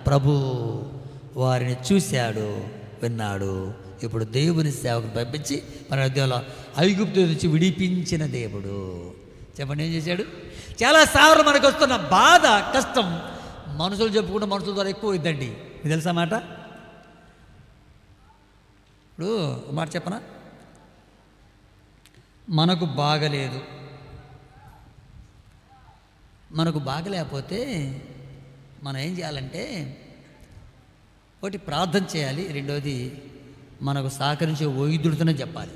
ప్రభు వారిని చూశాడు, విన్నాడు. ఇప్పుడు దేవుని సేవకుని పంపించి మన ఉద్యోగంలో ఐగుప్తు నుంచి విడిపించిన దేవుడు. చెప్పండి, ఏం చేశాడు? చాలాసార్లు మనకు వస్తున్న బాధ, కష్టం మనుషులు చెప్పుకుంటే మనుషుల ద్వారా ఎక్కువ ఇద్దండి. మీకు తెలుసా మాట? ఇప్పుడు మాట చెప్పనా, మనకు బాగలేదు, మనకు బాగలేకపోతే మనం ఏం చేయాలంటే ఒకటి ప్రార్థన చేయాలి, రెండోది మనకు సహకరించే వైద్యుడితోనే చెప్పాలి.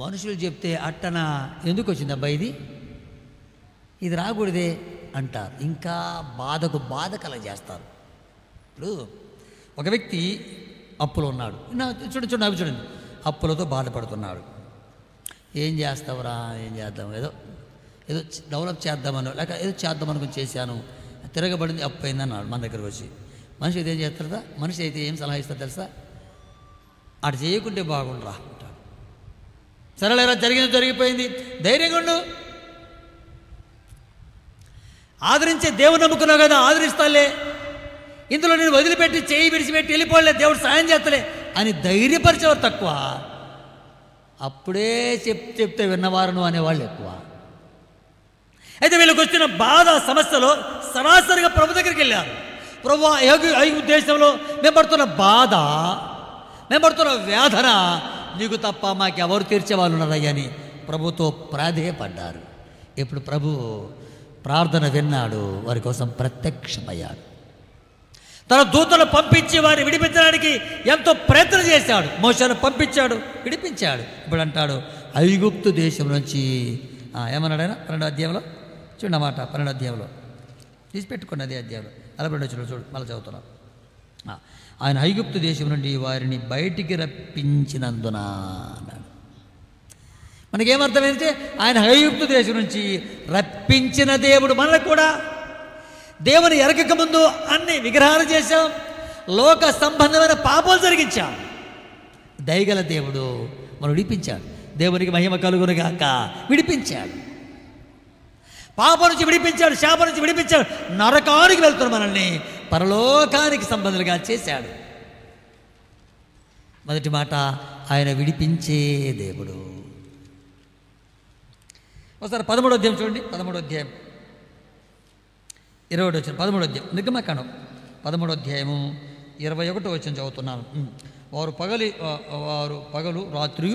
మనుషులు చెప్తే అట్టన ఎందుకు వచ్చింది అబ్బాయి ఇది రాకూడదే అంటారు, ఇంకా బాధ కలగజేస్తారు. ఇప్పుడు ఒక వ్యక్తి అప్పులో ఉన్నాడు, చూడండి అప్పులతో బాధపడుతున్నాడు. ఏం చేస్తావురా, ఏం చేద్దాం, ఏదో డెవలప్ చేద్దామని లేక ఏదో చేద్దామనుకుని చేశాను, తిరగబడింది, అప్పు అయిందన్నాడు మన దగ్గరకు వచ్చి. మనిషి అయితే ఏం చేస్తారా, మనిషి అయితే ఏం సలహా ఇస్తారు తెలుసా? అటు చేయకుంటే బాగుండరా అంటాడు. సరేలేరా, జరిగిపోయింది, ధైర్యంగా ఉండు, ఆదరించే దేవుడు నమ్ముకున్నావు కదా, ఆదరిస్తాలే, ఇందులో నేను వదిలిపెట్టి చేయి విడిచిపెట్టి వెళ్ళిపోలే, దేవుడు సాయం చేస్తలే అని ధైర్యపరిచేవారు తక్కువ, అప్పుడే చెప్తే విన్నవారును అనేవాళ్ళు ఎక్కువ. అయితే వీళ్ళకి వచ్చిన బాధ, సమస్యలో సరాసరిగా ప్రభు దగ్గరికి వెళ్ళారు. ప్రభు, ఈ ఉద్దేశంలో మేము పడుతున్న బాధ, మేము పడుతున్న వేదన నీకు తప్ప మాకెవరు తీర్చేవాళ్ళు ఉన్నారయ్యని ప్రభుతో ప్రాధేయపడ్డారు. ఇప్పుడు ప్రభు ప్రార్థన విన్నాడు, వారి కోసం ప్రత్యక్షమయ్యాడు. తన దూతను పంపించి వారిని విడిపించడానికి ఎంతో ప్రయత్నం చేశాడు. మోషేను పంపించాడు, విడిపించాడు. ఇప్పుడు అంటాడు ఐగుప్తు దేశం నుంచి ఏమన్నాడు ఆయన 12వ అధ్యాయంలో చూడమాట, 12వ అధ్యాయంలో తీసి పెట్టుకోండి, అదే అధ్యాయంలో 42 చూడు, మళ్ళీ చదువుతున్నాం. ఆయన ఐగుప్తు దేశం నుండి వారిని బయటికి రప్పించినందున అన్నాడు. మనకేమర్థమైతే ఆయన ఐగుప్తు దేశం నుంచి రప్పించిన దేవుడు. మనకు కూడా దేవుని ఎరగక ముందు అన్ని విగ్రహాలు చేశాం, లోక సంబంధమైన పాపాలు జరిగించాం. దయగల దేవుడు మనం విడిపించాడు. దేవునికి మహిమ కలుగునుగాక. విడిపించాడు, పాపం నుంచి విడిపించాడు, శాపం నుంచి విడిపించాడు, నరకానికి వెళ్తున్న మనల్ని పరలోకానికి సంబంధులుగా చేశాడు. మొదటి మాట, ఆయన విడిపించే దేవుడు. ఒకసారి 13వ అధ్యాయం చూడండి, 13వ అధ్యాయం 20వ వచనం, 13వ అధ్యాయం నిర్గమకాండం 13వ అధ్యాయము 21వ వచనం చదువుతున్నాను. వారు పగలు రాత్రి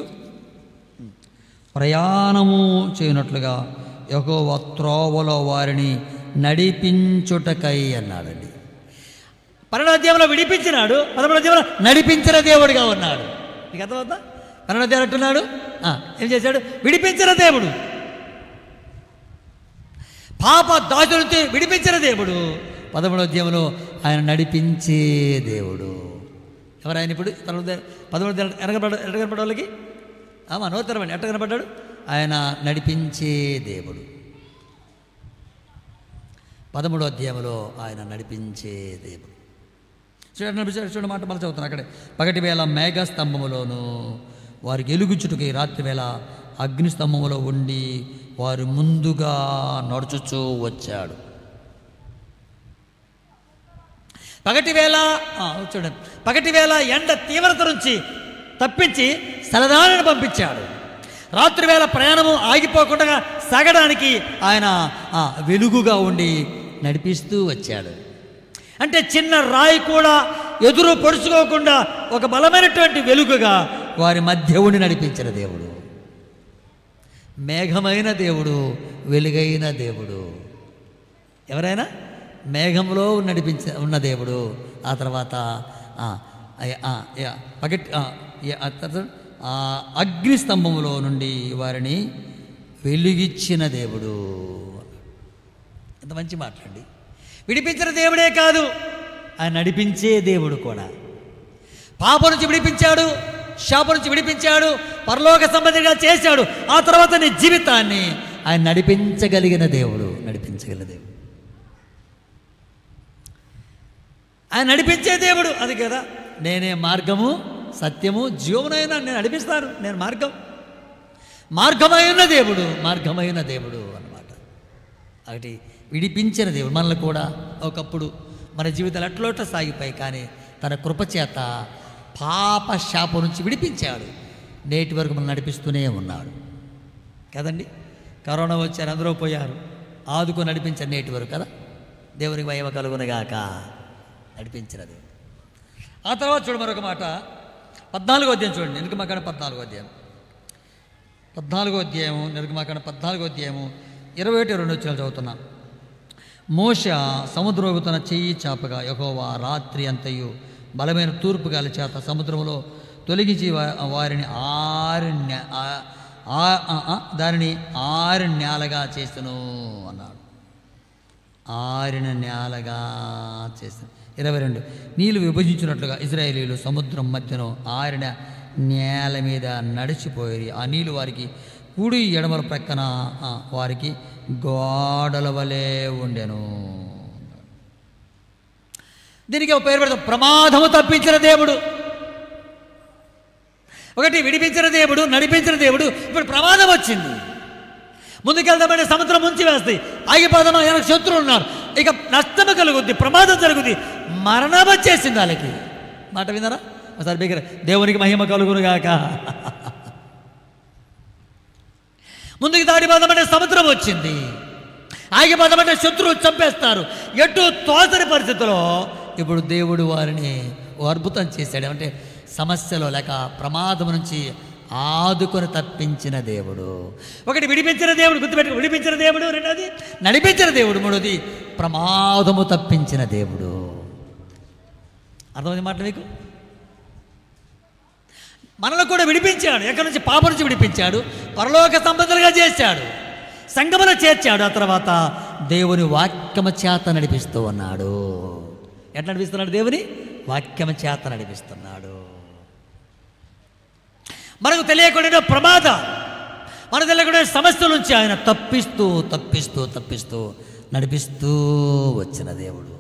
ప్రయాణము చేయనట్లుగా యెహోవా త్రోవలో వారిని నడిపించుటకై అన్నాడండి. 12వ అధ్యాయంలో విడిపించినాడు, 13వ అధ్యాయంలో నడిపించిన దేవుడిగా ఉన్నాడు. మీకు అర్థమవుతా? 12వ అధ్యాయం అంటున్నాడు, ఏం చేశాడు? విడిపించిన దేవుడు, పాప దాచుల నుంచి విడిపించిన దేవుడు. 13వ అధ్యాయంలో ఆయన నడిపించే దేవుడు. ఎవరాయన ఇప్పుడు 13వ అధ్యాయం ఎట్టగనపడ్డ వాళ్ళకి నూతనమండి, ఎట్ట కనపడ్డాడు? ఆయన నడిపించే దేవుడు. 13వ అధ్యాయంలో ఆయన నడిపించే దేవుడు. చూడండి మాట మళ్ళీ చదువుతున్నాను అక్కడే. పగటి వేళ మేఘస్తంభములోను వారికి ఎలుగుచుటకి, రాత్రి వేళ అగ్నిస్తంభములో ఉండి వారు ముందుగా నడుచుచూ వచ్చాడు. పగటి వేళ ఎండ తీవ్రత నుంచి తప్పించి సలదాలను పంపించాడు. రాత్రి వేళ ప్రయాణము ఆగిపోకుండా సాగడానికి ఆయన వెలుగుగా ఉండి నడిపిస్తూ వచ్చాడు. అంటే చిన్న రాయి కూడా ఎదురు పొడుచుకోకుండా ఒక బలమైనటువంటి వెలుగుగా వారి మధ్య ఉండి నడిపించిన దేవుడు. మేఘమైన దేవుడు, వెలుగైన దేవుడు. ఎవరైనా మేఘంలో ఉన్న దేవుడు. ఆ తర్వాత అగ్నిస్తంభములో నుండి వారిని వెలుగిచ్చిన దేవుడు. ఎంత మంచి మాట్లాడి. విడిపించిన దేవుడే కాదు, ఆయన నడిపించే దేవుడు కూడా. పాపం నుంచి విడిపించాడు, శాపం నుంచి విడిపించాడు, పరలోక సంబంధిగా చేశాడు. ఆ తర్వాత నీ జీవితాన్ని ఆయన నడిపించగలిగిన దేవుడు. ఆయన నడిపించే దేవుడు. అది కదా, నేనే మార్గము సత్యము జీవనైనా నేను నడిపిస్తాను, నేను మార్గమైన దేవుడు అన్నమాట. ఒకటి విడిపించిన దేవుడు. మనల్ని కూడా ఒకప్పుడు మన జీవితాలు అట్లోట సాగిపోయి, కానీ తన కృపచేత పాప శాపం నుంచి విడిపించాడు. నేటి వరకు మనం నడిపిస్తూనే ఉన్నాడు కదండి. కరోనా వచ్చారు, అందరూ పోయారు, ఆదుకొని నడిపించారు నేటి వరకు కదా. దేవునికి మహిమ కలుగునుగాక. నడిపించినది. ఆ తర్వాత చూడు మరొక మాట, 14వ అధ్యాయం చూడండి. నిర్గమకాండ 14వ అధ్యాయం, 14వ అధ్యాయము, నిర్గమకాండ 14వ అధ్యాయము 21-22 వచనాలు చదువుతున్నా. మోషే సముద్రము తన చెయ్యి చాపగా యెహోవా రాత్రి అంతయు బలమైన తూర్పు గాలి చేత సముద్రములో తొలగించి వారిని దానిని 6 నేలగా చేసెను అన్నాడు. 6 నేలగా చేశాను. 22 నీళ్లు విభజించినట్లుగా ఇశ్రాయేలీయులు సముద్రం మధ్యను 6 నేల మీద నడిచిపోయి, ఆ నీళ్లు వారికి కుడి ఎడమల ప్రక్కన వారికి గోడల వలె ఉండెను. దీనికి ఒక పేరు పెడతాం, ప్రమాదము తప్పించిన దేవుడు. ఒకటి విడిపించిన దేవుడు, నడిపించిన దేవుడు. ఇప్పుడు ప్రమాదం వచ్చింది, ముందుకెళ్దామంటే సముద్రం ముంచి వేస్తాయి, ఆగిపోదామా, వెనక శత్రువులు ఉన్నారు, ఇక నష్టము కలుగుద్ది, ప్రమాదం జరుగుద్ది, మరణం వచ్చేసింది వాళ్ళకి. మాట విన్నారా? ఒకసారి బిగ్గర దేవునికి మహిమ కలుగునుగాక. ముందుకు దాడిపోదామంటే సముద్రం వచ్చింది, ఆగిపోదామంటే శత్రువులు చంపేస్తారు. ఎటు తోచని పరిస్థితిలో ఇప్పుడు దేవుడు వారిని అద్భుతం చేశాడు. అంటే సమస్యలో లేక ప్రమాదం నుంచి ఆదుకొని తప్పించిన దేవుడు. ఒకటి విడిపించిన దేవుడు, గుర్తుపెట్టుకు, విడిపించిన దేవుడు. రెండోది నడిపించిన దేవుడు. మూడోది ప్రమాదము తప్పించిన దేవుడు. అర్థమైంది మాట మీకు? మనలో కూడా విడిపించాడు. ఎక్కడి నుంచి? పాపం నుంచి విడిపించాడు, పరలోక సంబంధాలుగా చేశాడు, సంఘములో చేర్చాడు. ఆ తర్వాత దేవుని వాక్యము చేత నడిపిస్తూ ఉన్నాడు. ఎట్లా నడిపిస్తున్నాడు? దేవుని వాక్యము చేత నడిపిస్తున్నాడు. మనకు తెలియకుండా ప్రమాదం, మనకు తెలియకుండా సమస్యల నుంచి ఆయన తప్పిస్తూ తప్పిస్తూ తప్పిస్తూ నడిపిస్తూ వచ్చిన దేవుడు.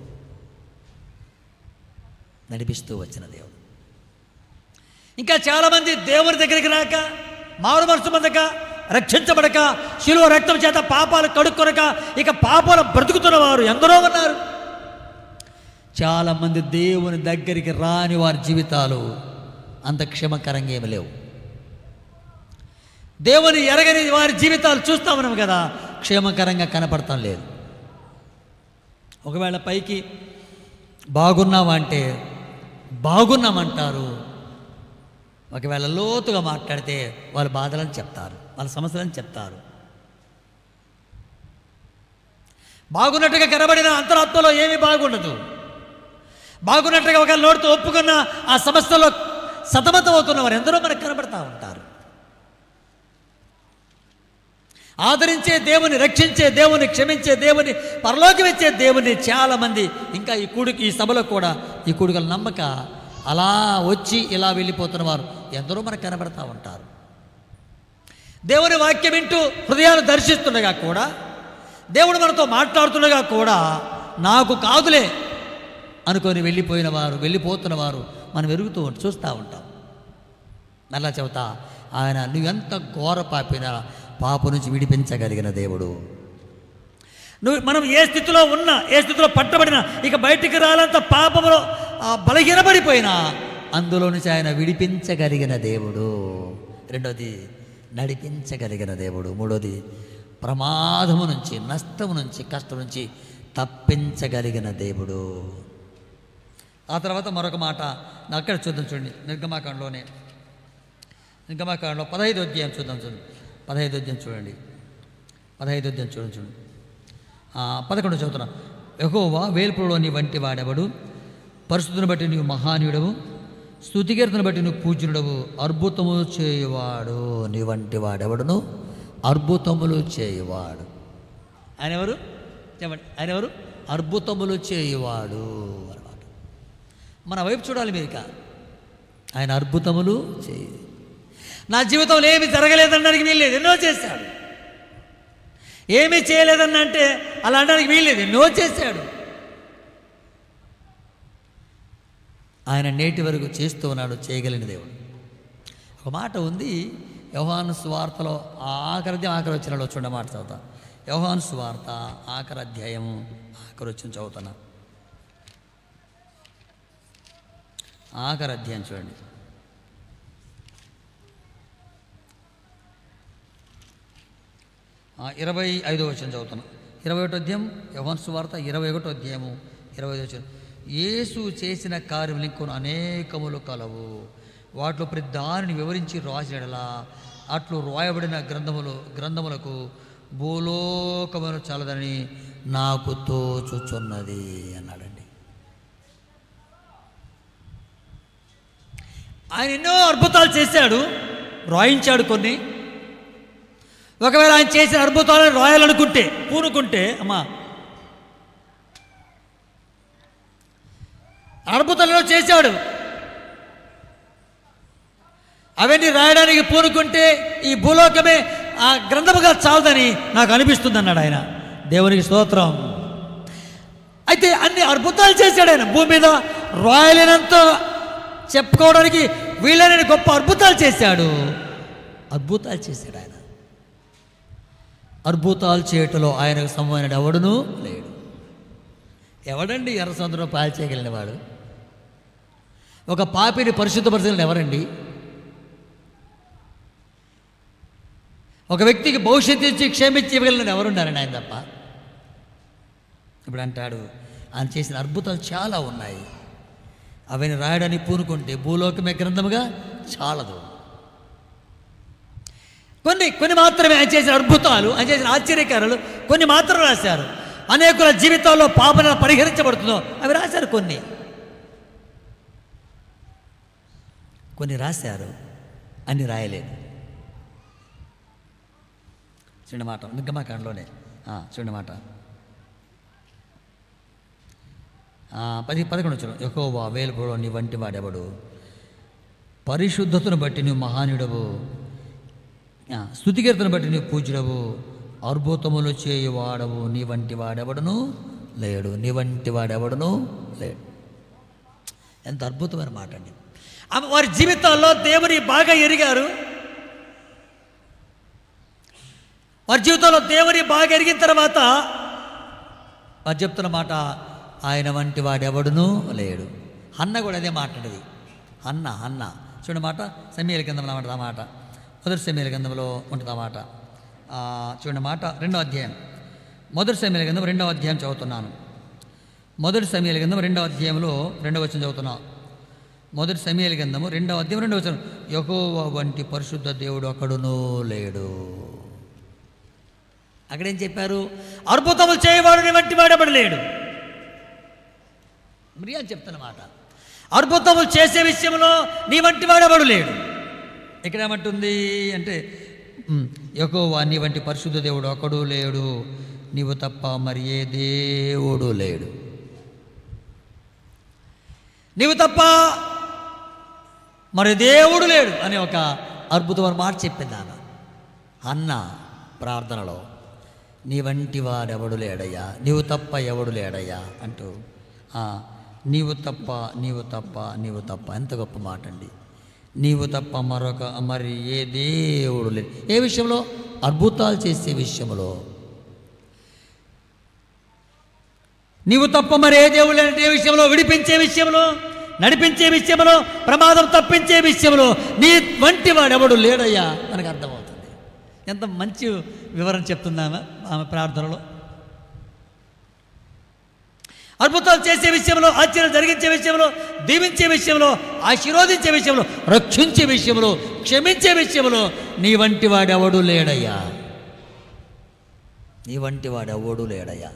నడిపిస్తూ వచ్చిన దేవుడు. ఇంకా చాలామంది దేవుని దగ్గరికి రాక, మారు మనసు పొందక, రక్షించబడక, శిలువ రక్తం చేత పాపాలు కడుక్కొనక ఇక పాపాలు బ్రతుకుతున్న వారు ఎందరో ఉన్నారు. చాలామంది దేవుని దగ్గరికి రాని వారి జీవితాలు అంత క్షేమకరంగా ఏమి లేవు. దేవుని ఎరగని వారి జీవితాలు చూస్తా ఉన్నాం కదా, క్షేమకరంగా కనపడతాం లేదు. ఒకవేళ పైకి బాగున్నామంటే బాగున్నామంటారు, ఒకవేళ లోతుగా మాట్లాడితే వాళ్ళ బాధలను చెప్తారు, వాళ్ళ సమస్యలను చెప్తారు. బాగున్నట్టుగా కనబడిన అంతరాత్మలో ఏమీ బాగుండదు. బాగున్నట్టుగా ఒక నోటితో ఒప్పుకున్న ఆ సమస్యలో సతమతం అవుతున్న వారు ఎందరో మనకు కనబడతా ఉంటారు. ఆదరించే దేవుని, రక్షించే దేవుని, క్షమించే దేవుని, పరలోకం ఇచ్చే దేవుని చాలామంది ఇంకా ఈ సభలో కూడా ఈ కూడికలు నమ్మక అలా వచ్చి ఇలా వెళ్ళిపోతున్న వారు ఎందరో మనకు కనబడతా ఉంటారు. దేవుని వాక్యం వింటూ హృదయాలు దర్శిస్తుండగా కూడా, దేవుడు మనతో మాట్లాడుతుండగా కూడా నాకు కాదులే అనుకొని వెళ్ళిపోతున్న వారు మనం ఎరుగుతూ చూస్తూ ఉంటాం. మళ్ళా చెబుతా, ఆయన నువ్వెంత ఘోర పాప నుంచి విడిపించగలిగిన దేవుడు. మనం ఏ స్థితిలో ఉన్నా, ఏ స్థితిలో పట్టబడినా, ఇక బయటికి రాలంత పాపంలో బలహీనపడిపోయినా అందులో నుంచి ఆయన విడిపించగలిగిన దేవుడు. రెండోది నడిపించగలిగిన దేవుడు. మూడోది ప్రమాదము నుంచి, నష్టము నుంచి, కష్టం నుంచి తప్పించగలిగిన దేవుడు. ఆ తర్వాత మరొక మాట అక్కడ చూద్దాం చూడండి, నిర్గమాకాండలో 15వ అధ్యాయం చూద్దాం. 15వ అధ్యాయం చూడండి. 15వ అధ్యాయం చూడండి. 11 చదువుతున్నా. యెహోవా వేల్పులో నీ వంటి వాడెవడు? పరిశుద్ధుని బట్టి నీవు మహానీయుడవు, స్తుతికీర్తను బట్టి నువ్వు పూజ్యుడవు. అద్భుతములు చేయువాడు నీ వంటి వాడెవడును? అద్భుతములు చేయువాడు. ఆయన ఎవరు చెప్పండి? ఆయన ఎవరు? అద్భుతములు చేయువాడు అన్నమాట. మన వైపు చూడాలి మీరు. ఆయన అద్భుతములు చేయి. నా జీవితంలో ఏమి జరగలేదనడానికి వీల్లేదు, ఎన్నో చేశాడు. ఏమీ చేయలేదన్న అంటే అలా అనడానికి వీల్లేదు, ఎన్నో చేశాడు. ఆయన నేటి వరకు చేస్తూ ఉన్నాడు, చేయగలిగిన దేవుడు. ఒక మాట ఉంది యోహాను సువార్తలో ఆఖరి వచనంలో చూడ మాట చదువుతా. యోహాను సువార్త ఆఖరి అధ్యాయము ఆఖరి వచనం చదువుతున్నా. ఆఖరి అధ్యాయం చూడండి. 25వ వచనం చదువుతాను. 21వ అధ్యాయం యోహాను సువార్త 21వ అధ్యాయము 25వ వచనం. యేసు చేసిన కార్యములు ఇంకొన్ని అనేకములు కలవు, వాటిలో ప్రతి దానిని వివరించి రాసినలా అట్లు రాయబడిన గ్రంథములకు భూలోకమును చాలదని నాకు తోచుచున్నది అన్నాడండి. ఆయన ఎన్నో అద్భుతాలు చేశాడు, రాయించాడు కొన్ని. ఒకవేళ ఆయన చేసిన అద్భుతాలను రాయాలనుకుంటే పూనుకుంటే అమ్మా అద్భుతాలలో చేశాడు, అవన్నీ రాయడానికి పూనుకుంటే ఈ భూలోకమే ఆ గ్రంథముగా చాలదని నాకు అనిపిస్తుంది అన్నాడు ఆయన. దేవునికి స్తోత్రం. అయితే అన్ని అద్భుతాలు చేశాడు ఆయన. భూమి మీద రాయలేనంత చెప్పుకోవడానికి వీళ్ళని గొప్ప అద్భుతాలు చేశాడు. అద్భుతాలు చేశాడు ఆయన. అద్భుతాలు చేయటంలో ఆయనకు సమమైన ఎవడును లేడు. ఎవడండి ఎర్ర సముద్రం పాలు చేయగలిగిన వాడు? ఒక పాపిని పరిశుద్ధపరచగలిగిన ఎవరండి? ఒక వ్యక్తికి భవిష్యత్తు ఇచ్చి క్షమించి ఇవ్వగలిగిన ఎవరున్నారండి? ఆయన తప్ప. ఇప్పుడు అంటాడు ఆయన చేసిన అద్భుతాలు చాలా ఉన్నాయి, అవన్నీ రాయడానికి పూనుకుంటే భూలోకమే గ్రంథముగా చాలదు. కొన్ని మాత్రమే ఆయన చేసిన అద్భుతాలు, ఆయన చేసిన ఆశ్చర్యకారాలు కొన్ని మాత్రం రాశారు. అనేకుల జీవితాల్లో పాపన పరిహరించబడుతుందో అవి రాశారు. కొన్ని రాశారు, అన్ని రాయలేదు. చూడండి మాట నిర్గమకాండలోనే చూడండి మాట 11 చూడండి. యెహోవా వేలుపులో నీ వంటి వాడెవడు? పరిశుద్ధతను బట్టి నువ్వు మహానుడవు, స్తుతికీర్తను బట్టి నువ్వు పూజ్యుడవు, అద్భుతములు చేయువాడవు, నీ వంటి వాడెవడును లేడు, నీ వంటి వాడెవడును లేడు. ఎంత అద్భుతమైన మాట అండి. వారి జీవితాల్లో దేవుని బాగా ఎరిగారు. వారి జీవితంలో దేవుని బాగా ఎరిగిన తర్వాత వారు చెప్తున్న మాట, ఆయన వంటి వాడెవడును లేడు. హన్న కూడా అదే మాట్లాడేది. హన్న చూడండి మాట సమూయేలు గ్రంథంలో ఉంటుంది ఆ మాట. మొదటి సమూయేలు గ్రంథంలో ఉంటుంది ఆ మాట. చూడండి మాట 2వ అధ్యాయం. మొదటి సమూయేలు గ్రంథం 2వ అధ్యాయం చదువుతున్నాను. మొదటి సమూయేలు గ్రంథం 2వ అధ్యాయంలో 2వ వచనం చదువుతున్నాను. మొదటి సమూయేలు గ్రంథము 2వ అధ్యాయం 2వ వచనం. యెహోవా వంటి పరిశుద్ధ దేవుడు ఒకడునూ లేడు. అక్కడేం చెప్పారు? అద్భుతములు చేయవాడు నీ వంటి వాడెవడు లేడు. మరి అని చెప్తున్నమాట. అద్భుతములు చేసే విషయంలో నీ వంటి వాడెవడు లేడు. ఇక్కడ ఏమంటుంది అంటే, యెహోవా నీ వంటి పరిశుద్ధ దేవుడు ఒకడు లేడు, నీవు తప్ప మరి ఏ దేవుడు లేడు. నీవు తప్ప మరి దేవుడు లేడు అనే ఒక అద్భుతమైన మాట చెప్పింది ఆమె అన్న ప్రార్థనలో. నీ వంటి వాడెవడు లేడయ్యా, నీవు తప్ప ఎవడు లేడయ్యా అంటూ, నీవు తప్ప నీవు తప్ప నీవు తప్ప. ఎంత గొప్ప మాట అండి. నీవు తప్ప మరి ఏ దేవుడు లేదు. ఏ విషయంలో? అద్భుతాలు చేసే విషయంలో. నీవు తప్ప మరి ఏ దేవుడు లేని ఏ విషయంలో? విడిపించే విషయంలో, నడిపించే విషయంలో, ప్రమాదం తప్పించే విషయంలో నీ వంటి వాడెవడు లేడయ్యా మనకు అర్థమవుతుంది. ఎంత మంచి వివరణ చెప్తుందామె ఆమె ప్రార్థనలో. అద్భుతాలు చేసే విషయంలో, ఆశ్చర్యం జరిగించే విషయంలో, దీవించే విషయంలో, ఆశీర్వదించే విషయంలో, రక్షించే విషయంలో, క్షమించే విషయంలో నీ వంటి వాడెవడు లేడయ్యా, నీ వంటి వాడెవడు లేడయ్యా.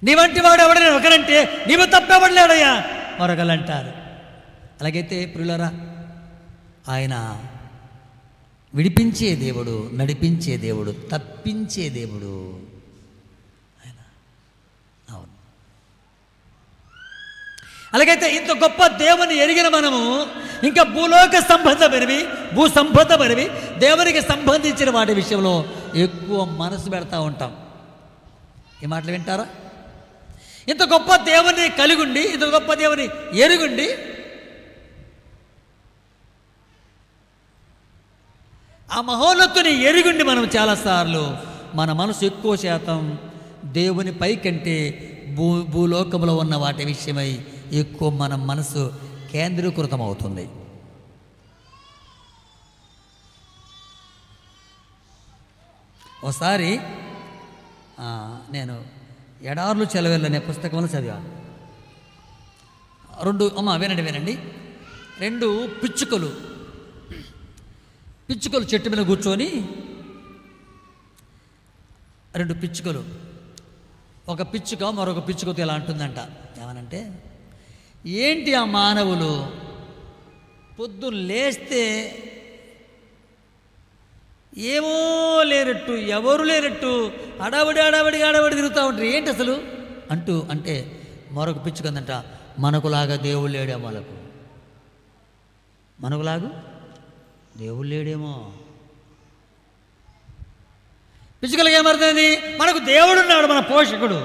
నీ వంటి వాడు ఎవడని ఒకరంటే నీవు తప్పెవడు లేడయ్యా మరొకరు అంటారు. అలాగైతే ప్రియులారా, ఆయన విడిపించే దేవుడు, నడిపించే దేవుడు, తప్పించే దేవుడు ఆయన. అవును. అలాగైతే ఇంత గొప్ప దేవుని ఎరిగిన మనము ఇంకా భూలోక సంబంధమైనవి, భూ సంబంధమైనవి, దేవునికి సంబంధించిన వాటి విషయంలో ఎక్కువ మనసు పెడతా ఉంటాం. ఈ మాటలు వింటారా? ఇంత గొప్ప దేవుని కలిగుండి, ఇంత గొప్ప దేవుని ఎరుగుండి, ఆ మహోన్నతుని ఎరుగుండి మనం చాలాసార్లు మన మనసు ఎక్కువ శాతం దేవుని పైకంటే భూలోకంలో ఉన్న వాటి విషయమై ఎక్కువ మన మనసు కేంద్రీకృతం అవుతుంది. ఒకసారి నేను ఎడార్లు చెలవేళ్ళు అనే పుస్తకంలో చదివాను. వినండి. 2 పిచ్చుకలు చెట్టు మీద కూర్చొని 2 పిచ్చుకలు, ఒక పిచ్చుక మరొక పిచ్చుకతో ఇలా అంటుందంట. ఏమనంటే, ఏంటి ఆ మానవులు పొద్దున్న లేస్తే ఏమో లేనట్టు, ఎవరు లేనట్టు అడావడి తిరుగుతూ ఉంటారు, ఏంటి అసలు అంటే మరొక పిచ్చుకందంట, మనకులాగా దేవుడు లేడేమో, మనకులాగా దేవుడు లేడేమో. పిచ్చుకలకి ఏమర్థమైంది? మనకు దేవుడున్నాడు, మన పోషకుడు.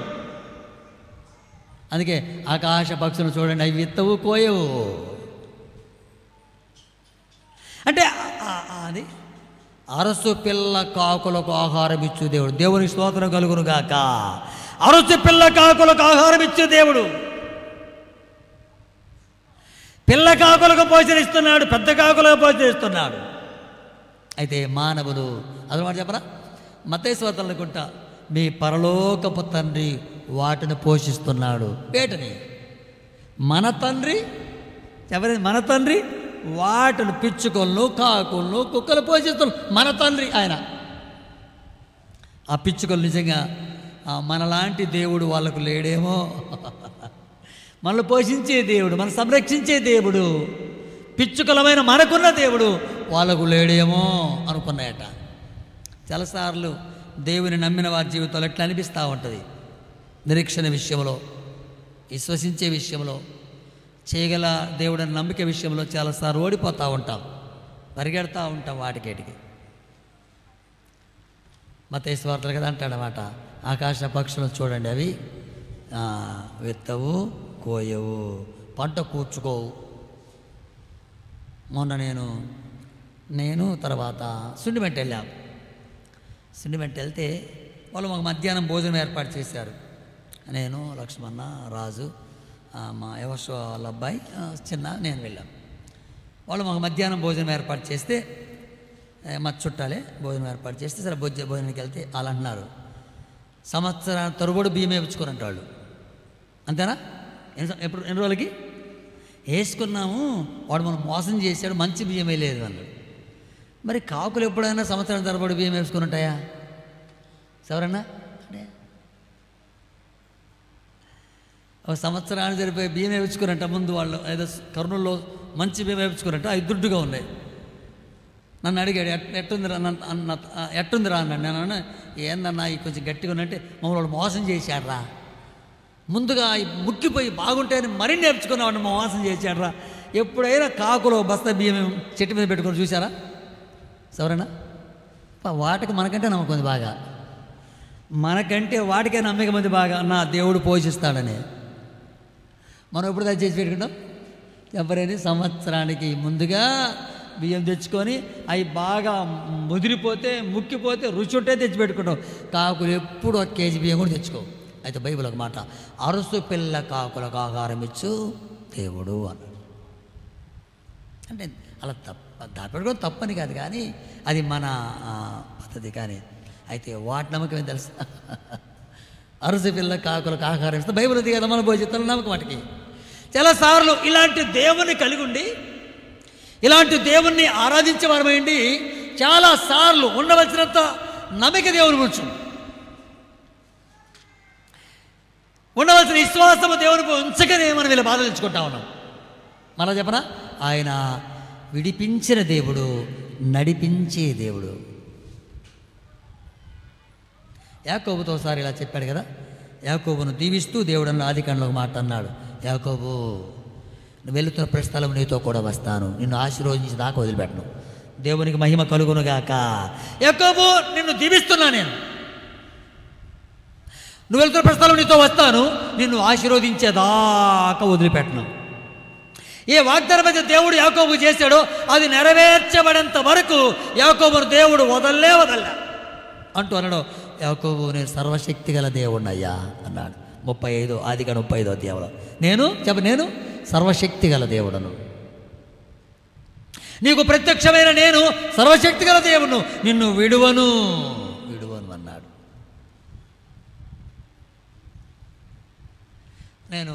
అందుకే ఆకాశ పక్షులను చూడండి, అవి విత్తవు కోయవు. అంటే అది అరసు పిల్ల కాకులకు ఆహారం ఇచ్చు దేవుడు. దేవుని స్తోత్రం కలుగును గాక. అరసు పిల్ల కాకులకు ఆహారం ఇచ్చు దేవుడు. పిల్ల కాకులకు పోషణిస్తున్నాడు, పెద్ద కాకులకు పోషణిస్తున్నాడు. అయితే మానవులు అదనమాట చెప్పరా, మత్తయి సువార్త అనుకుంటా, మీ పరలోకపు తండ్రి వాటిని పోషిస్తున్నాడు. వేటని మన తండ్రి ఎవరైనా మన తండ్రి వాటిని పిచ్చుకలను కాకులను కుక్కలు పోషిస్తున్నాడు. మన తండ్రి ఆయన. ఆ పిచ్చుకలు నిజంగా మనలాంటి దేవుడు వాళ్ళకు లేడేమో. మనల్ని పోషించే దేవుడు, మనం సంరక్షించే దేవుడు, పిచ్చుకలమైన మనకున్న దేవుడు వాళ్ళకు లేడేమో అనుకున్నాయట. చాలాసార్లు దేవుని నమ్మిన వారి జీవితంలో ఎట్లా అనిపిస్తూ ఉంటుంది. నిరీక్షణ విషయంలో, విశ్వసించే విషయంలో, చేయగల దేవుడిని నమ్మిక విషయంలో చాలాసార్లు ఓడిపోతూ ఉంటాం, పరిగెడతా ఉంటాం వాటికేటికి. మత్తయి సువార్తలు కదా అంటాడనమాట, ఆకాశ పక్షులను చూడండి, అవి విత్తవు కోయవు, పంట కూర్చుకోవు. మొన్న నేను తర్వాత సుండిమెంట్ వెళ్ళాం. సుండిమెంట్ వెళ్తే వాళ్ళు మాకు మధ్యాహ్నం భోజనం ఏర్పాటు చేశారు. నేను, లక్ష్మణ, రాజు, మా యవశ్వ వాళ్ళ అబ్బాయి చిన్న, నేను వెళ్ళాం. వాళ్ళు మాకు మధ్యాహ్నం భోజనం ఏర్పాటు చేస్తే, మా చుట్టాలే భోజనం ఏర్పాటు చేస్తే, సరే భోజనానికి వెళ్తే వాళ్ళు అంటున్నారు, సంవత్సరాల తరబడి బియ్యం వేయించుకోరంట వాళ్ళు. అంతేనా? ఎన్ని రోజులకి వేసుకున్నాము, వాడు మనం మోసం చేశాడు, మంచి బియ్యమే లేదు అన్నాడు. మరి కాకులు ఎప్పుడైనా సంవత్సరం తరబడి బియ్యం వేసుకుని ఉంటాయా ఎవరన్నా? అంటే ఒక సంవత్సరానికి సరిపోయి బియ్యం వేయించుకురంట. ముందు వాళ్ళు ఏదో కర్నూలులో మంచి బియ్యం వేయించుకురంట, అవి దుడ్డుగా ఉన్నాయి. నన్ను అడిగాడు, ఎట్టుందిరా అన్నాడు. నేను అన్నా, ఏందన్నా ఈ కొంచెం గట్టిగా ఉన్నట్టే, మమ్మల్ని మోసం చేశాడ్రా, ముందుగా ముక్కిపోయి బాగుంటాయని మరిన్ని నేర్చుకున్నావాడిని మోసం చేశాడ్రా. ఎప్పుడైనా కాకులో బస్తా బియ్యం చెట్టు మీద పెట్టుకొని చూసారా ఎవరైనా? వాటికి మనకంటే నమ్మకం ఉంది బాగా, మనకంటే వాటికే నమ్మకం ఉంది బాగా, నా దేవుడు పోషిస్తాడని. మనం ఎప్పుడు దయచేసి పెట్టుకుంటాం? ఎవరైనా సంవత్సరానికి ముందుగా బియ్యం తెచ్చుకొని అవి బాగా ముదిరిపోతే, ముక్కిపోతే, రుచి ఉంటే తెచ్చిపెట్టుకుంటాం. కాకులు ఎప్పుడు 1 కేజీ బియ్యం కూడా తెచ్చుకో. అయితే బైబిల్ ఒక మాట, అరుసు పిల్ల కాకులకు ఆహారం ఇచ్చు దేవుడు అన్నాడు. అంటే అలా దాపెట్టుకోవడం తప్పని కాదు, కానీ అది మన పద్ధతి. కానీ అయితే వాటి నమ్మకం ఏం తెలుసు? అరుసు పిల్ల కాకులకు ఆహారం ఇస్తే బైబిల్ ఉంది కదా, మన భోజితల నమ్మకం వాటికి. చాలాసార్లు ఇలాంటి దేవుణ్ణి కలిగి ఉండి, ఇలాంటి దేవుణ్ణి ఆరాధించే వారమైంది చాలాసార్లు ఉండవలసినంత నమ్మక దేవుని గురించి, ఉండవలసిన విశ్వాసము దేవునికి ఉంచకనే మనం వీళ్ళ బాధ తెచ్చుకుంటా ఉన్నాం. మళ్ళా చెప్పనా, ఆయన విడిపించిన దేవుడు, నడిపించే దేవుడు. యాకోబుతో ఒకసారి ఇలా చెప్పాడు కదా, యాకోబును దీవిస్తూ దేవుడు అన్న ఆదికాండలో ఒక మాట అన్నాడు, యాకోబు నువ్వు వెళుతున్న ప్రస్థలం నీతో కూడా వస్తాను, నిన్ను ఆశీర్వదించి దాకా వదిలిపెట్టను, దేవునికి మహిమ కలుగునుగాక. యాకోబు నిన్ను దీవిస్తున్నా, నేను నువ్వు వెళ్తున్న ప్రస్థలం నీతో వస్తాను, నిన్ను ఆశీర్వదించేదాకా వదిలిపెట్టను. ఏ వాగ్దానం అయితే దేవుడు యాకోబు చేశాడో అది నెరవేర్చబడేంత వరకు యాకోబును దేవుడు వదల్లే అంటూ అన్నాడు. యాకోబు నేను సర్వశక్తి గల దేవుడినయ్యా అన్నాడు. 35 ఆదికాండం 35 అధ్యాయంలో నేను సర్వశక్తి గల దేవుడను, నీకు ప్రత్యక్షమైన నేను సర్వశక్తి గల దేవుడు, నిన్ను విడువను అన్నాడు. నేను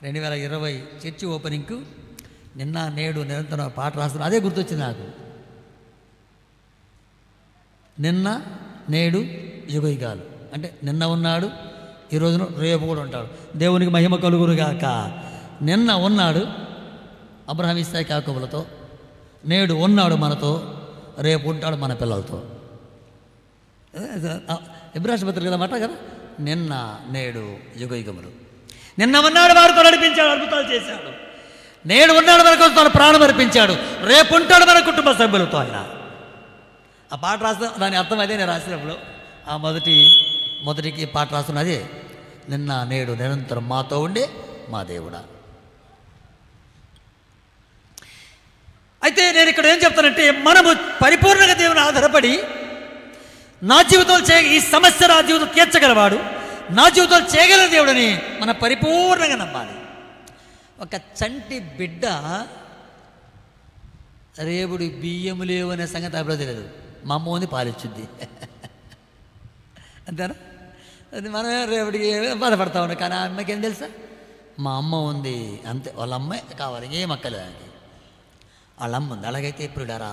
2020 చర్చి ఓపెనింగ్కు నిన్న నేడు నిరంతరం పాట రాస్తున్నాను. అదే గుర్తొచ్చింది నాకు. నిన్న నేడు యుగయుగాలు అంటే నిన్న ఉన్నాడు, ఈ రోజున రేపు కూడా ఉంటాడు. దేవునికి మహిమ కలుగునుగాక. నిన్న ఉన్నాడు అబ్రహాం ఇస్సాకు యాకోబులతో, నేడు ఉన్నాడు మనతో, రేపు ఉంటాడు మన పిల్లలతో. ఇబ్రాహిం పత్రిక కదా మాట కదా, నిన్న నేడు యుగయుగములు. నిన్న ఉన్నాడు వారితో నడిపించాడు, అద్భుతాలు చేశాడు. నేడు ఉన్నాడు మన కోసం తన ప్రాణం అర్పించాడు, రేపు ఉంటాడు మన కుటుంబ సభ్యులతో. ఆయన ఆ పాట రాస్తా, దాని అర్థం అదే. నేను రాసినప్పుడు ఆ మొదటికి పాట రాస్తున్నది, నిన్న నేడు నిరంతరం మాతో ఉండే మా దేవుడా. అయితే నేను ఇక్కడ ఏం చెప్తానంటే, మనము పరిపూర్ణంగా దేవుని ఆధారపడి నా జీవితంలో ఈ సమస్య నా జీవితం తీర్చగలవాడు, నా జీవితంలో చేయగల దేవుడని మనం పరిపూర్ణంగా నమ్మాలి. ఒక చంటి బిడ్డ రేపుడు బియ్యము లేవు అనే సంగతి అప్పుడు తెలియదు, మా అమ్మ ఉంది పాలిచ్చుద్ది అంతేనా? అది మనమే రేపటికి బాధపడతా ఉన్నాం. కానీ ఆ అమ్మకి ఏం తెలుసా, మా అమ్మ ఉంది అంతే, వాళ్ళ అమ్మాయి కావాలి, ఏం అక్కలేదు ఆయనకి, వాళ్ళ అమ్మ ఉంది. అలాగైతే ఇప్పుడు డారా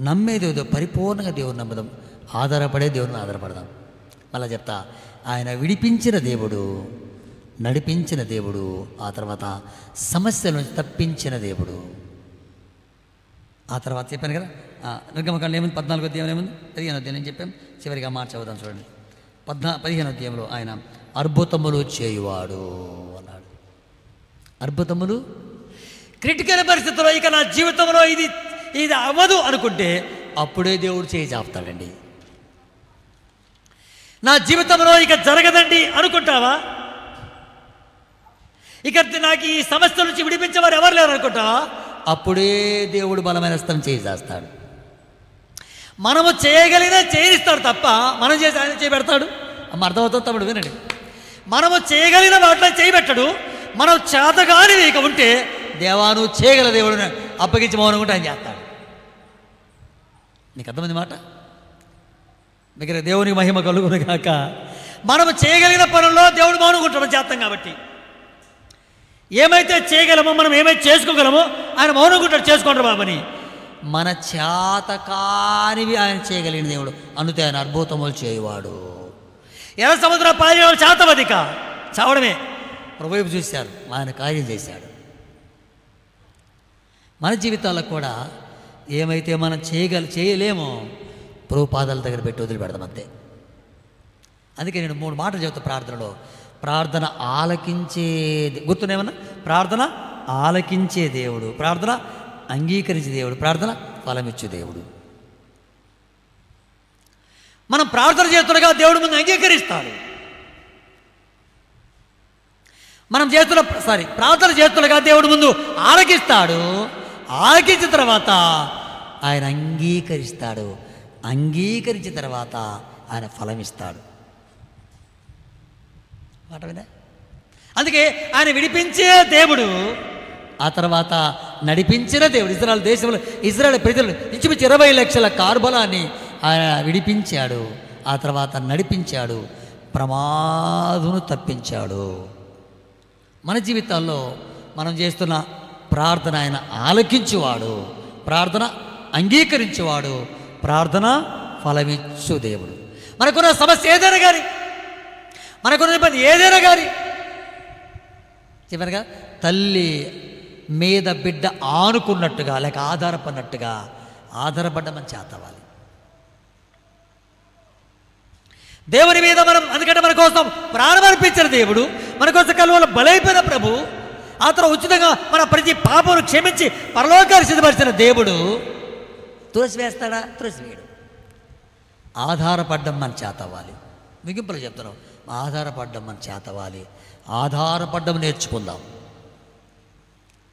నమ్మేది ఏదో పరిపూర్ణంగా దేవుని నమ్మదాం, ఆధారపడే దేవుడిని ఆధారపడదాం. మళ్ళీ చెప్తా, ఆయన విడిపించిన దేవుడు, నడిపించిన దేవుడు, ఆ తర్వాత సమస్యల నుంచి తప్పించిన దేవుడు. ఆ తర్వాత చెప్పాను కదా నిర్గమకాండం ఏముంది, 14వ అధ్యాయం ఏముంది, 15వ అధ్యాయం నేను చెప్పాను. చివరిగా మార్చి చదువుదాం చూడండి. 15వ అధ్యాయంలో ఆయన అద్భుతములు చేయువాడు అన్నాడు. అద్భుతములు క్రిటికల్ పరిస్థితుల్లో ఇక నా జీవితంలో ఇది అవ్వదు అనుకుంటే అప్పుడే దేవుడు చేయి చాపుతాడండి. నా జీవితంలో ఇక జరగదండి అనుకుంటావా, ఇక నాకు ఈ సమస్య నుంచి విడిపించేవారు ఎవరు లేరు అనుకుంటావా, అప్పుడే దేవుడు బలమైన హస్తం చేయి చేస్తాడు. మనము చేయగలిగినా చేయిస్తాడు తప్ప మనం చేసి ఆయన చేయబెడతాడు. అర్థమవుతుంది తమ్ముడు, వినండి. మనము చేయగలిగిన వాటిలో చేయబెట్టడు. మనం చేతగానివి ఇక ఉంటే దేవాను చేయగల దేవుడిని అప్పగించి మౌనం ఉంటే ఆయన చేస్తాడు. నీకు అర్థమైంది మాట? మీకు దేవునికి మహిమ కలుగును కాక. మనము చేయగలిగిన పనుల్లో దేవుడు మౌనం ఉంటాడు చేస్తాం కాబట్టి. ఏమైతే చేయగలమో, మనం ఏమైతే చేసుకోగలమో ఆయన మౌనం ఉంటాడు, చేసుకుంటారు బాబని. మన చేత కానివి ఆయన చేయగలిగిన దేవుడు, అందుతే ఆయన అద్భుతములు చేయవాడు. ఎర్ర సముద్ర పాయలు చేతవదిక చావడమే ప్రభువు చూశారు, ఆయన కార్యం చేశాడు. మన జీవితాల్లో కూడా ఏమైతే మనం చేయలేమో ప్రభు పాదాల దగ్గర పెట్టి వదిలిపెడదాం అంతే. అందుకే నేను 3 మాటలు చెబుతా ప్రార్థనలో. ప్రార్థన ఆలకించే, గుర్తునేమన్నా, ప్రార్థన ఆలకించే దేవుడు, ప్రార్థన అంగీకరించే దేవుడు, ప్రార్థన ఫలమిచ్చు దేవుడు. మనం ప్రార్థన చేస్తుండగా దేవుడు ముందు అంగీకరిస్తాడు. ప్రార్థన చేస్తుండగా దేవుడు ముందు ఆలకిస్తాడు. ఆలకించిన తర్వాత ఆయన అంగీకరిస్తాడు. అంగీకరించిన తర్వాత ఆయన ఫలమిస్తాడు. మాట వినా? అందుకే ఆయన విడిపించే దేవుడు, ఆ తర్వాత నడిపించిన దేవుడు. ఇజ్రాయెల్ దేశంలో ఇజ్రాయెల్ ప్రజలు ఇంచుమించు 20 లక్షల కార్బలాన్ని ఆయన విడిపించాడు. ఆ తర్వాత నడిపించాడు, ప్రమాదమును తప్పించాడు. మన జీవితాల్లో మనం చేస్తున్న ప్రార్థన ఆయన ఆలకించువాడు, ప్రార్థన అంగీకరించేవాడు, ప్రార్థన ఫలమిచ్చు దేవుడు. మనకున్న సమస్య ఏదైనా కానీ, మనకున్న ఇబ్బంది ఏదైనా కానీ, చెప్పారుగా, తల్లి మీద బిడ్డ ఆనుకున్నట్టుగా లేక ఆధారపడినట్టుగా ఆధారపడ్డమని చేతవాలి. దేవుని మీద మనం, అందుకంటే మన కోసం ప్రాణం అర్పించిన దేవుడు, మన కోసం కలువలో బలైపోయిన ప్రభు, ఆ తర్వాత ఉచితంగా మన ప్రతి పాపను క్షమించి పరలోకాన్ని సిద్ధపరిచిన దేవుడు తులసివేస్తాడా? తులసివేయడు. ఆధారపడ్డం మన చేతవ్వాలి. ముగింపులు చెప్తున్నాం, ఆధారపడ్డం మన చేతవ్వాలి. ఆధారపడ్డం నేర్చుకుందాం.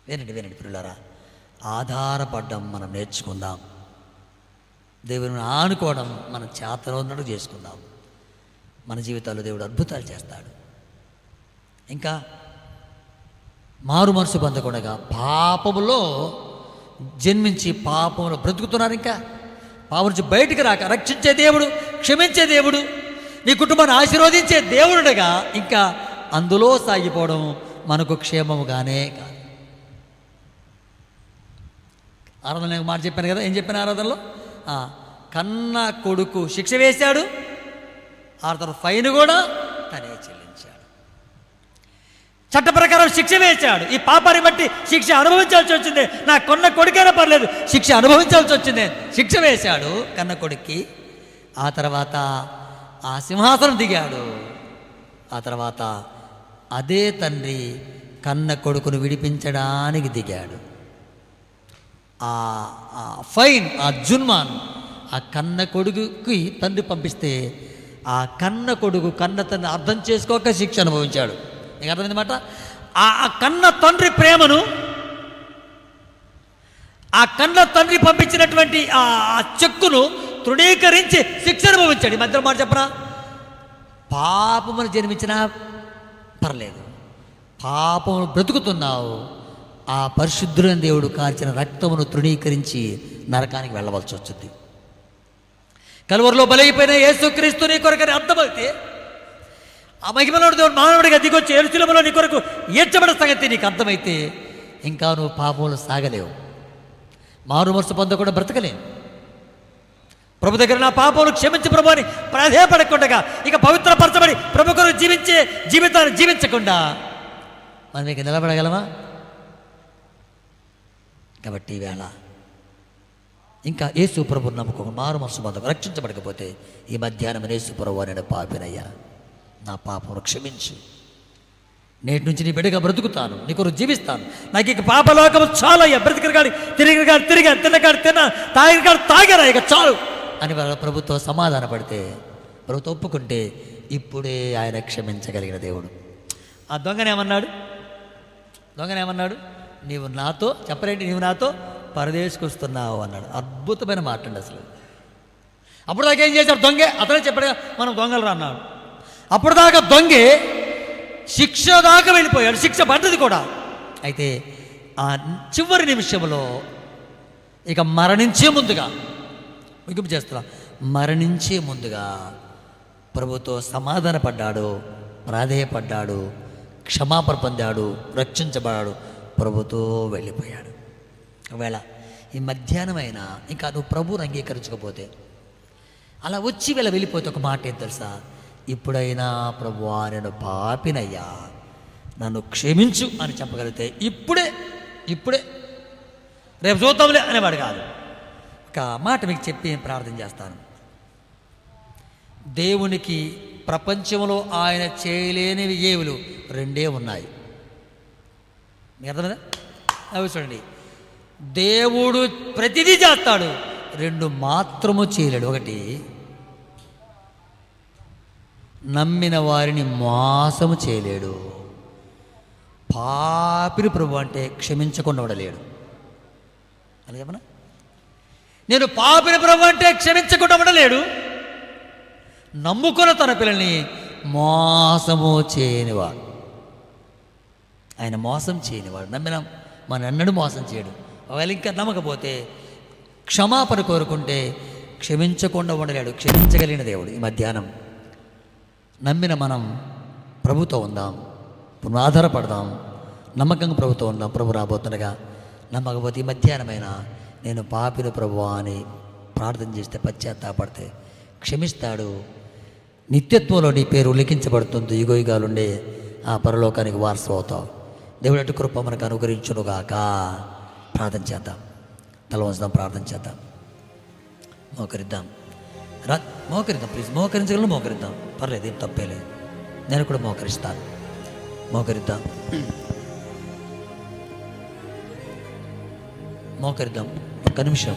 వినండి పిల్లలారా, ఆధారపడ్డం మనం నేర్చుకుందాం. దేవుని ఆనుకోవడం మన చేతలో ఉన్నట్టు చేసుకుందాం. మన జీవితాల్లో దేవుడు అద్భుతాలు చేస్తాడు. ఇంకా మారు మనసు పొందకుండా పాపములో జన్మించి పాపములో బ్రతుకుతున్నారు. ఇంకా పాపం నుంచి బయటికి రాక రక్షించే దేవుడు, క్షమించే దేవుడు, నీ కుటుంబాన్ని ఆశీర్వదించే దేవుడుగా ఇంకా అందులో సాగిపోవడం మనకు క్షేమముగానే కాదు. ఆరాధన నేను మాట చెప్పాను కదా, ఏం చెప్పాను ఆరాధనలో? కన్న కొడుకు శిక్ష వేశాడు, ఆ తర్వాత ఫైన్ కూడా తనే చెల్లించాడు. చట్ట ప్రకారం శిక్ష వేశాడు. ఈ పాపాన్ని బట్టి శిక్ష అనుభవించాల్సి వచ్చింది. నా కొన్న కొడుకైనా పర్లేదు, శిక్ష అనుభవించాల్సి వచ్చింది. శిక్ష వేశాడు కన్న కొడుక్కి. ఆ తర్వాత ఆ సింహాసనం దిగాడు. ఆ తర్వాత అదే తండ్రి కన్న కొడుకును విడిపించడానికి దిగాడు. ఆ ఫైన్, ఆ జున్మాన్ ఆ కన్న కొడుకుకి తండ్రి పంపిస్తే ఆ కన్న కొడుకు కన్న తండ్రి అర్థం చేసుకోక శిక్ష అనుభవించాడు. నీకు అర్థమైందన్నమాట. ఆ కన్న తండ్రి ప్రేమను, ఆ కన్న తండ్రి పంపించినటువంటి ఆ చెక్కును తృణీకరించి శిక్ష అనుభవించాడు. ఈ మధ్య మాట చెప్పరా, పాపమును జన్మించినా పర్లేదు, పాపమును బ్రతుకుతున్నావు, ఆ పరిశుద్ధుడైన దేవుడు కార్చిన రక్తమును తృణీకరించి నరకానికి వెళ్ళవలసి వచ్చింది. కలువరిలో బలైపోయిన యేసుక్రీస్తు నీ కొరకని అర్థమైతే, ఆ మహిమలో దేవుడు మానవుడిగా దిగొచ్చి ఎరుశలేములో నీ కొరకు ఏడ్చబడిన సంగతి నీకు అర్థమైతే ఇంకా నువ్వు పాపంలో సాగలేవు, మారు మనసు పొందకుండా బ్రతకలేవు. ప్రభు దగ్గర నా పాపములు క్షమించి ప్రభు అని ప్రాధేయపడకుండా ఇక పవిత్రపరచబడి ప్రభు కొరకు జీవించే జీవితాన్ని జీవించకుండా మనం ఇక నిలబడగలమా? కాబట్టి ఈవేళ ఇంకా యేసు ప్రభుని నమ్ముకోక మారు మనసు పొందక రక్షించబడకపోతే ఈ మధ్యాహ్నం యేసు ప్రభు నేను పాపినయ్యా, నా పాపమును క్షమించు, నేటి నుంచి నీ బిడ్డగా బ్రతుకుతాను, నీ కొరకు జీవిస్తాను, నాకు ఇక పాపలోకము చాలయ్యా, బ్రతికిన కాడి తిరిగిన కాడి తిరిగాను, తిన్న కాడి తిన్నా, తాగిన కాడి తాగారా, ఇక చాలు అని వాళ్ళ ప్రభుతో సమాధాన పడితే, ప్రభుతో ఒప్పుకుంటే ఇప్పుడే ఆయన క్షమించగలిగిన దేవుడు. ఆ దొంగనేమన్నాడు? నీవు నాతో చెప్పరేంటి, నీవు నాతో పరదేశకు వస్తున్నావు అన్నాడు. అద్భుతమైన మాట అండి అసలు. అప్పుడు దాకా ఏం చేశాడు దొంగే? అతనే చెప్పాడు మనం దొంగలు అన్నాడు. అప్పుడు దాకా దొంగే శిక్ష దాకా వెళ్ళిపోయాడు, శిక్ష పడ్డది కూడా. అయితే ఆ చివరి నిమిషంలో ఇక మరణించే ముందుగా ముగింపు చేస్తున్నా, మరణించే ముందుగా ప్రభుతో సమాధాన పడ్డాడు, ప్రాధేయపడ్డాడు, క్షమాపణ పొందాడు, రక్షించబడాడు, ప్రభుతో వెళ్ళిపోయాడు. ఒకవేళ ఈ మధ్యాహ్నమైనా ఇంకా నువ్వు ప్రభువుని అంగీకరించకపోతే, అలా వచ్చి వెళ్ళిపోతే ఒక మాట ఏం తెలుసా? ఇప్పుడైనా ప్రభువా నేను పాపినయ్యా, నన్ను క్షమించు అని చెప్పగలిగితే ఇప్పుడే రేపు చూద్దాంలే అనేవాడు కాదు. ఒక మాట మీకు చెప్పి ప్రార్థన చేస్తాను. దేవునికి ప్రపంచంలో ఆయన చేయలేనివి ఏవులు రెండే ఉన్నాయి. మీకు అర్థమైందా? అవి చూడండి, దేవుడు ప్రతిదీ చేస్తాడు, రెండు మాత్రము చేయలేడు. ఒకటి, నమ్మిన వారిని మోసము చేయలేడు. పాపిని ప్రభు అంటే క్షమించకుండా ఉండలేడు. అలాగే చెప్పనా? నేను పాపిని ప్రభు అంటే క్షమించకుండా ఉండలేడు. నమ్ముకున్న తన పిల్లల్ని మోసము చేయనివాడు. ఆయన మోసం చేయనివాడు. నమ్మిన మన అన్నడు మోసం చేయడు. ఒకవేళ ఇంకా నమ్మకపోతే క్షమాపణ కోరుకుంటే క్షమించకుండా ఉండలేడు, క్షమించగలిగిన దేవుడు. ఈ మధ్యాహ్నం నమ్మిన మనం ప్రభుతో ఉందాం, ఆధారపడదాం, నమ్మకంగా ప్రభుతో ఉందాం. ప్రభు రాబోతుండగా నమ్మకపోతే ఈ మధ్యాహ్నమైనా నేను పాపిని ప్రభువా అని ప్రార్థన చేస్తే, పశ్చాత్తాపడితే క్షమిస్తాడు. నిత్యత్వంలో నీ పేరు లిఖించబడుతుంది, యుగయుగాలుండే ఆ పరలోకానికి వారసు అవుతావు. దేవుడి అటు కృప మనకు అనుగ్రహించునుగాక. ప్రార్థన చేద్దాం, తల వంచుదాం, ప్రార్థన చేద్దాం, మోకరిద్దాం. మోకరిద్దాం, ప్లీజ్ మోకరించగలను, మోకరిద్దాం, పర్లేదు, ఏం తప్పేలేదు, నేను కూడా మోకరిస్తాను. మోకరిద్దాం, మోకరిద్దాం, ఒక్క నిమిషం.